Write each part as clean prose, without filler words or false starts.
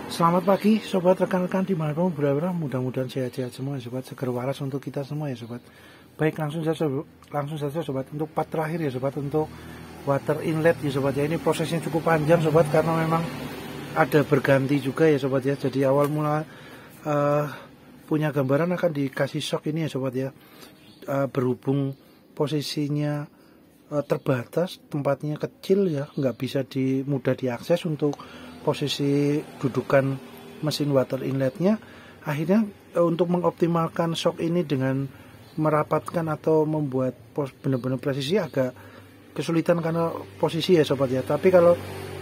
Selamat pagi sobat, rekan-rekan dimanapun berada, mudah-mudahan sehat-sehat semua ya sobat, seger waras untuk kita semua ya sobat. Baik, langsung saja sobat untuk part terakhir ya sobat, untuk water inlet ya sobat ya. Ini prosesnya cukup panjang sobat, karena memang ada berganti juga ya sobat ya. Jadi awal mula punya gambaran akan dikasih shock ini ya sobat ya. Berhubung posisinya terbatas, tempatnya kecil ya, nggak bisa mudah diakses untuk posisi dudukan mesin water inletnya. Akhirnya untuk mengoptimalkan shock ini dengan merapatkan atau membuat benar-benar presisi agak kesulitan karena posisi ya sobat ya. Tapi kalau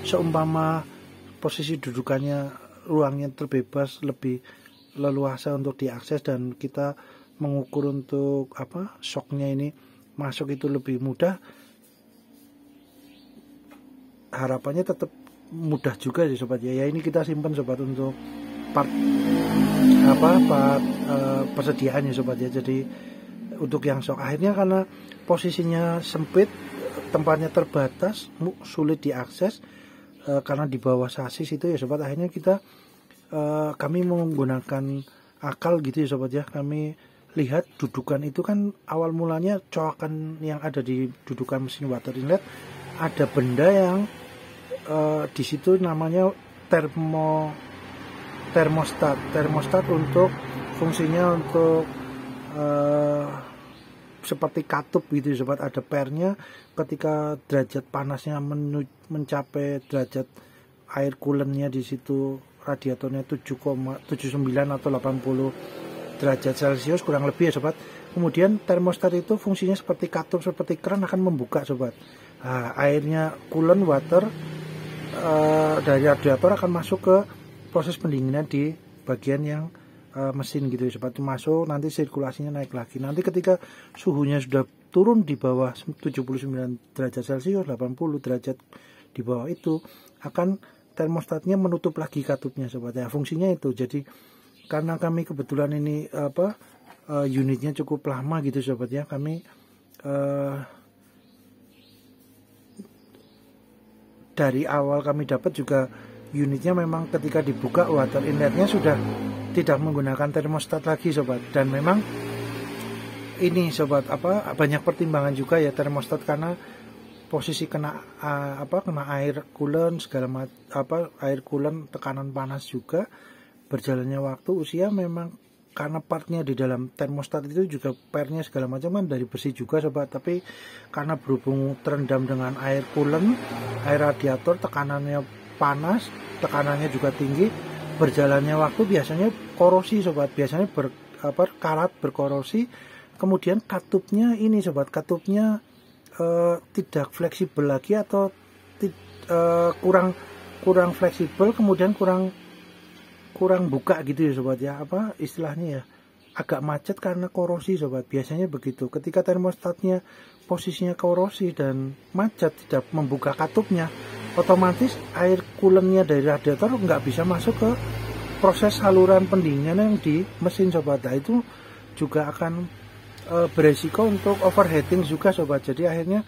seumpama posisi dudukannya, ruangnya terbebas, lebih leluasa untuk diakses, dan kita mengukur untuk shocknya ini masuk itu lebih mudah, harapannya tetap mudah juga sih sobat ya. Ini kita simpan sobat untuk part persediaan ya sobat ya. Jadi untuk yang shock, akhirnya karena posisinya sempit, tempatnya terbatas, sulit diakses karena di bawah sasis itu ya sobat, akhirnya kami menggunakan akal gitu ya sobat ya. Kami lihat dudukan itu kan awal mulanya coakan yang ada di dudukan mesin water inlet, ada benda yang di situ namanya termostat untuk fungsinya untuk seperti katup gitu sobat. Ada pernya, ketika derajat panasnya mencapai derajat air coolant-nya di situ, radiatornya 7,79 atau 80 derajat Celcius kurang lebih ya sobat. Kemudian termostat itu fungsinya seperti katup, seperti keran, akan membuka sobat. Nah, airnya coolant water dari radiator akan masuk ke proses pendinginan di bagian yang mesin gitu ya sobat. Masuk, nanti sirkulasinya naik lagi. Nanti ketika suhunya sudah turun di bawah 79 derajat Celcius, 80 derajat di bawah itu, akan termostatnya menutup lagi katupnya sobat ya. Fungsinya itu. Jadi karena kami kebetulan ini unitnya cukup lama gitu sobat ya, kami dari awal kami dapat juga unitnya memang ketika dibuka water inletnya sudah tidak menggunakan termostat lagi sobat. Dan memang ini sobat banyak pertimbangan juga ya termostat, karena posisi kena air coolant segala air coolant, tekanan panas juga, berjalannya waktu, usia, memang karena partnya di dalam termostat itu juga pernya segala macam kan dari besi juga sobat. Tapi karena berhubung terendam dengan air coolant, air radiator, tekanannya panas, tekanannya juga tinggi, berjalannya waktu biasanya korosi sobat, biasanya karat, berkorosi. Kemudian katupnya ini sobat, katupnya tidak fleksibel lagi, atau kurang fleksibel, kemudian kurang buka gitu ya sobat ya, istilahnya ya, agak macet karena korosi sobat. Biasanya begitu, ketika termostatnya posisinya korosi dan macet, tidak membuka katupnya, otomatis air coolant-nya dari radiator nggak bisa masuk ke proses saluran pendinginan yang di mesin sobat. Nah, itu juga akan beresiko untuk overheating juga sobat. Jadi akhirnya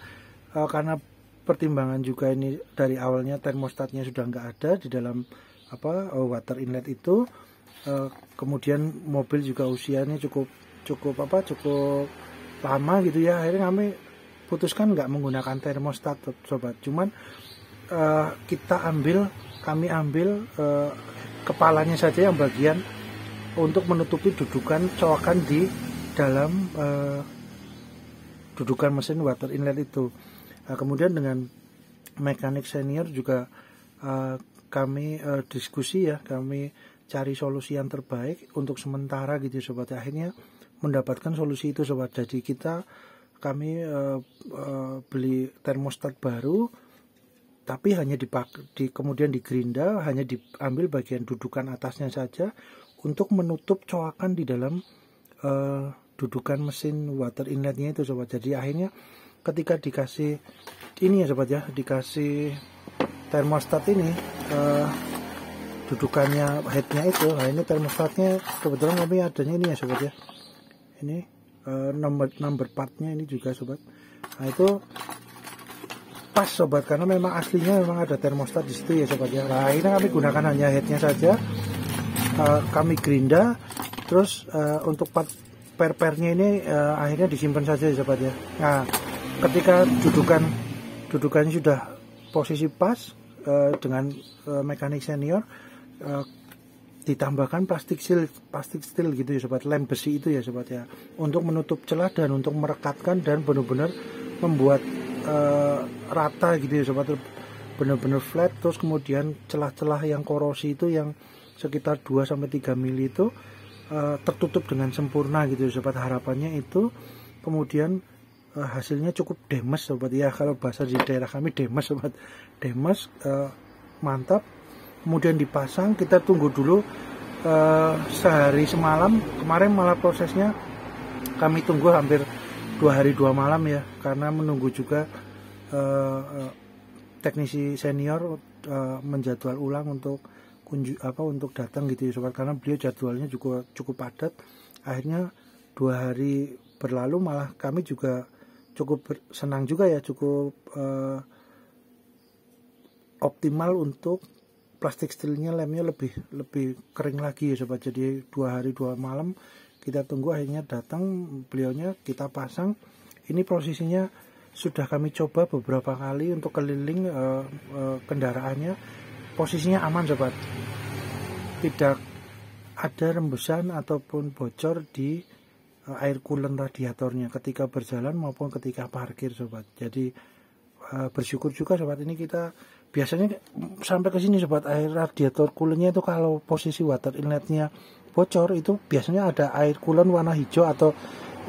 karena pertimbangan juga ini dari awalnya termostatnya sudah nggak ada di dalam water inlet itu, kemudian mobil juga usianya cukup lama gitu ya, akhirnya kami putuskan nggak menggunakan termostat sobat. Cuman kami ambil kepalanya saja, yang bagian untuk menutupi dudukan coakan di dalam dudukan mesin water inlet itu. Kemudian dengan mekanik senior juga kami diskusi ya, kami cari solusi yang terbaik untuk sementara gitu sobat. Akhirnya mendapatkan solusi itu sobat. Jadi kami beli termostat baru, tapi hanya kemudian digerinda, hanya diambil bagian dudukan atasnya saja untuk menutup coakan di dalam dudukan mesin water inletnya itu sobat. Jadi akhirnya ketika dikasih ini ya sobat ya, dikasih termostat ini, dudukannya headnya itu, nah ini termostatnya kebetulan kami adanya ini ya sobat ya, ini number partnya ini juga sobat. Nah itu pas sobat, karena memang aslinya memang ada termostat di situ ya sobat ya. Nah ini kami gunakan hanya headnya saja, kami gerinda, terus untuk per-pernya ini akhirnya disimpan saja ya sobat ya. Nah ketika dudukannya sudah posisi pas dengan mekanik senior, ditambahkan plastik steel gitu ya sobat, lem besi itu ya sobat ya, untuk menutup celah dan untuk merekatkan dan benar-benar membuat rata gitu ya sobat, benar-benar flat. Terus kemudian celah-celah yang korosi itu yang sekitar 2-3 mili itu tertutup dengan sempurna gitu ya sobat. Harapannya itu kemudian hasilnya cukup demes sobat ya, kalau bahasa di daerah kami demes sobat, demes, mantap. Kemudian dipasang, kita tunggu dulu sehari semalam. Kemarin malah prosesnya kami tunggu hampir 2 hari 2 malam ya, karena menunggu juga teknisi senior menjadwal ulang untuk untuk datang gitu ya sobat, karena beliau jadwalnya juga cukup padat. Akhirnya 2 hari berlalu, malah kami juga cukup senang juga ya, cukup optimal untuk plastik steelnya, lemnya lebih kering lagi ya sobat. Jadi 2 hari 2 malam kita tunggu, akhirnya datang beliaunya, kita pasang. Ini posisinya sudah kami coba beberapa kali untuk keliling kendaraannya, posisinya aman sobat, tidak ada rembesan ataupun bocor di air coolant radiatornya ketika berjalan maupun ketika parkir sobat. Jadi bersyukur juga sobat, ini kita biasanya sampai ke sini sobat, air radiator coolernya itu kalau posisi water inletnya bocor itu biasanya ada air coolant warna hijau, atau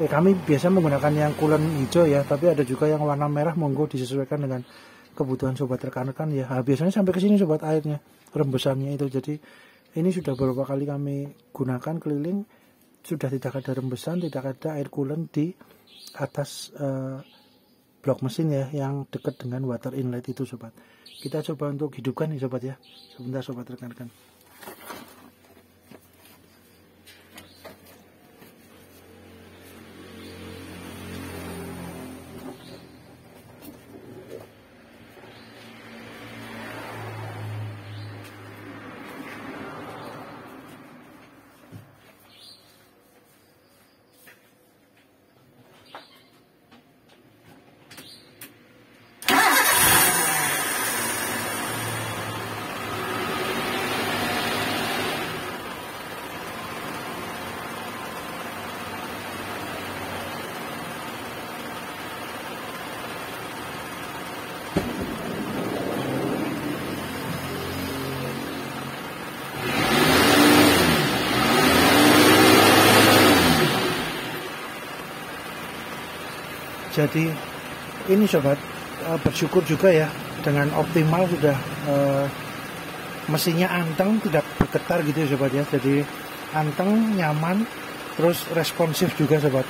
kami biasa menggunakan yang coolant hijau ya, tapi ada juga yang warna merah, monggo disesuaikan dengan kebutuhan sobat rekan-rekan ya. Nah, biasanya sampai ke sini sobat airnya, rembesannya itu. Jadi ini sudah beberapa kali kami gunakan keliling, sudah tidak ada rembesan, tidak ada air coolant di atas blok mesin ya, yang dekat dengan water inlet itu sobat. Kita coba untuk hidupkan nih sobat ya, sebentar sobat rekan-rekan. Jadi ini sobat, bersyukur juga ya, dengan optimal sudah mesinnya anteng, tidak bergetar gitu ya sobat ya. Jadi anteng, nyaman, terus responsif juga sobat.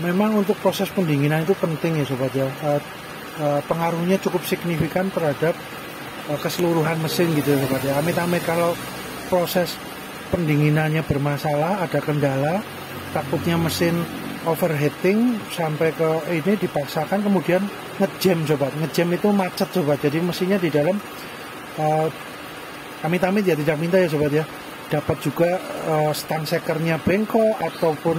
Memang untuk proses pendinginan itu penting ya sobat ya, pengaruhnya cukup signifikan terhadap keseluruhan mesin gitu ya sobat ya. Amit-amit kalau proses pendinginannya bermasalah, ada kendala, takutnya mesin overheating sampai ke ini dipaksakan kemudian ngejam sobat. Ngejam itu macet sobat, jadi mesinnya di dalam amit-amit ya, tidak minta ya sobat ya, dapat juga stang sekernya bengkok, ataupun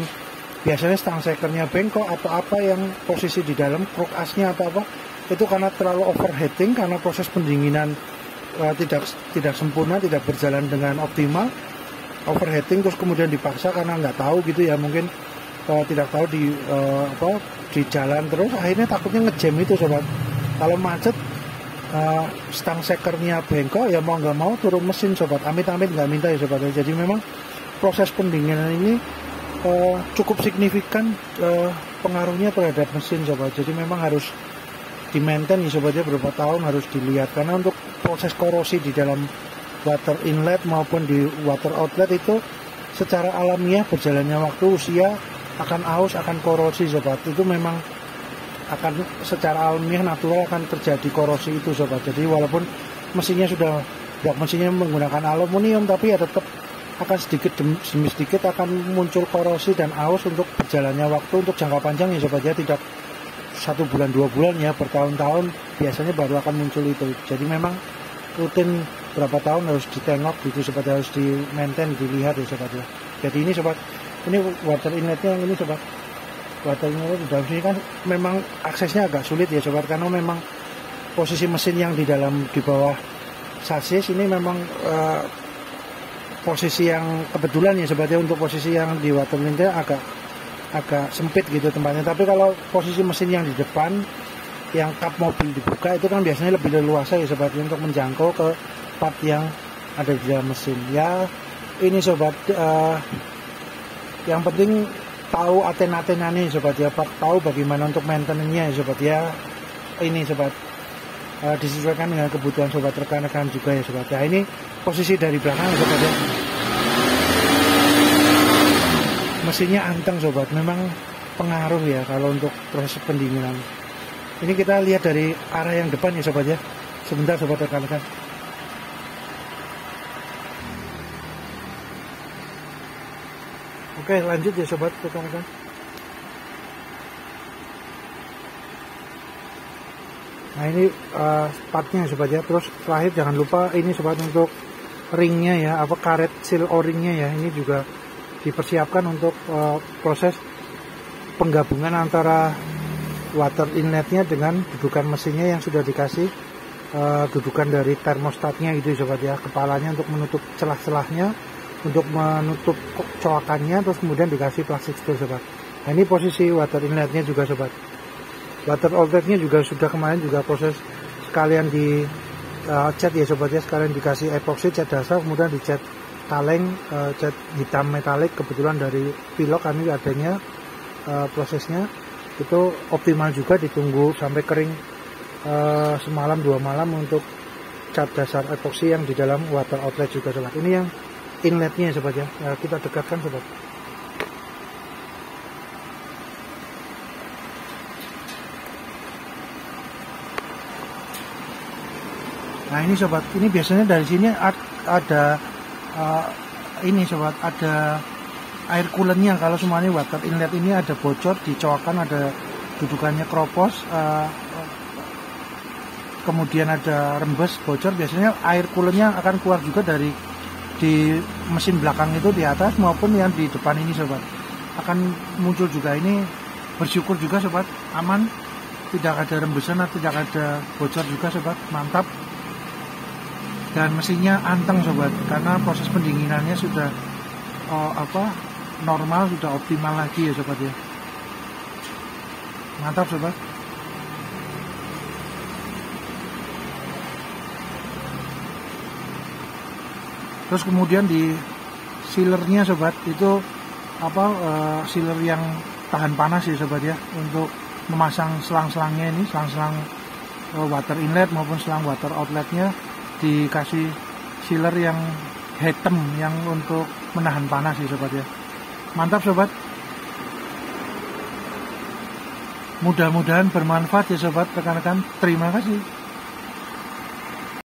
biasanya stang sekernya bengkok atau apa yang posisi di dalam kruk asnya atau apa, itu karena terlalu overheating, karena proses pendinginan tidak sempurna, tidak berjalan dengan optimal, overheating, terus kemudian dipaksa karena nggak tahu gitu ya, mungkin tidak tahu di jalan, terus akhirnya takutnya ngejam itu sobat. Kalau macet, stang sekernya bengkok ya, mau nggak mau turun mesin sobat, amit-amit nggak minta ya sobat. Jadi memang proses pendinginan ini cukup signifikan pengaruhnya terhadap mesin sobat. Jadi memang harus di-maintain ya sobat ya, beberapa tahun harus dilihat, karena untuk proses korosi di dalam water inlet maupun di water outlet itu secara alamiah berjalannya waktu, usia akan aus, akan korosi sobat. Itu memang akan secara alamiah natural akan terjadi korosi itu sobat. Jadi walaupun mesinnya sudah blok mesinnya menggunakan aluminium, tapi ya tetap akan sedikit demi sedikit akan muncul korosi dan aus untuk berjalannya waktu untuk jangka panjang ya sobat ya, tidak 1 bulan 2 bulan ya, bertahun-tahun biasanya baru akan muncul itu. Jadi memang rutin berapa tahun harus ditengok gitu sobat, harus di maintain, dilihat ya sobat ya. Jadi ini sobat, ini water inletnya yang ini sobat, water inlet di dalam sini kan memang aksesnya agak sulit ya sobat, karena memang posisi mesin yang di bawah sasis ini memang posisi yang kebetulan ya sobat ya, untuk posisi yang di water inlet agak sempit gitu tempatnya. Tapi kalau posisi mesin yang di depan, yang kap mobil dibuka itu kan biasanya lebih leluasa ya sobat untuk menjangkau ke part yang ada di dalam mesin ya. Ini sobat, yang penting tahu aten-atenannya sobat ya, tahu bagaimana untuk maintenance-nya ya sobat ya. Ini sobat, disesuaikan dengan kebutuhan sobat rekan-rekan juga ya sobat ya. Ini posisi dari belakang ya sobat ya, mesinnya anteng sobat, memang pengaruh ya kalau untuk proses pendinginan. Ini kita lihat dari arah yang depan ya sobat ya, sebentar sobat rekan-rekan. Oke, lanjut ya sobat rekan-rekan. Nah ini partnya sobat ya. Terus terakhir jangan lupa ini sobat untuk ringnya ya, apa karet seal o-ringnya ya, ini juga dipersiapkan untuk proses penggabungan antara water inletnya dengan dudukan mesinnya yang sudah dikasih dudukan dari termostatnya itu sobat ya, kepalanya untuk menutup celah-celahnya, untuk menutup coakannya, terus kemudian dikasih plastik steel sobat. Nah ini posisi water inletnya juga sobat. Water outletnya juga sudah kemarin juga proses sekalian di cat ya sobat ya, sekalian dikasih epoxy cat dasar, kemudian dicat kaleng cat hitam metalik. Kebetulan dari pilok kami adanya prosesnya itu optimal juga, ditunggu sampai kering semalam 2 malam untuk cat dasar epoxy yang di dalam water outlet juga sobat. Ini yang inletnya sobat ya, kita dekatkan sobat. Nah ini sobat, ini biasanya dari sini ada ini sobat, ada air coolernya. Kalau semuanya water inlet ini ada bocor di coakan, ada dudukannya keropos, kemudian ada rembes bocor, biasanya air coolernya akan keluar juga dari di mesin belakang itu di atas maupun yang di depan ini sobat, akan muncul juga. Ini bersyukur juga sobat, aman, tidak ada rembesan atau tidak ada bocor juga sobat, mantap. Dan mesinnya anteng sobat, karena proses pendinginannya sudah normal, sudah optimal lagi ya sobat ya. Mantap sobat. Terus kemudian di sealernya sobat, itu sealer yang tahan panas ya sobat ya, untuk memasang selang-selangnya ini, selang-selang water inlet maupun selang water outletnya dikasih sealer yang hitam yang untuk menahan panas ya sobat ya. Mantap sobat, mudah-mudahan bermanfaat ya sobat rekan-rekan. Terima kasih.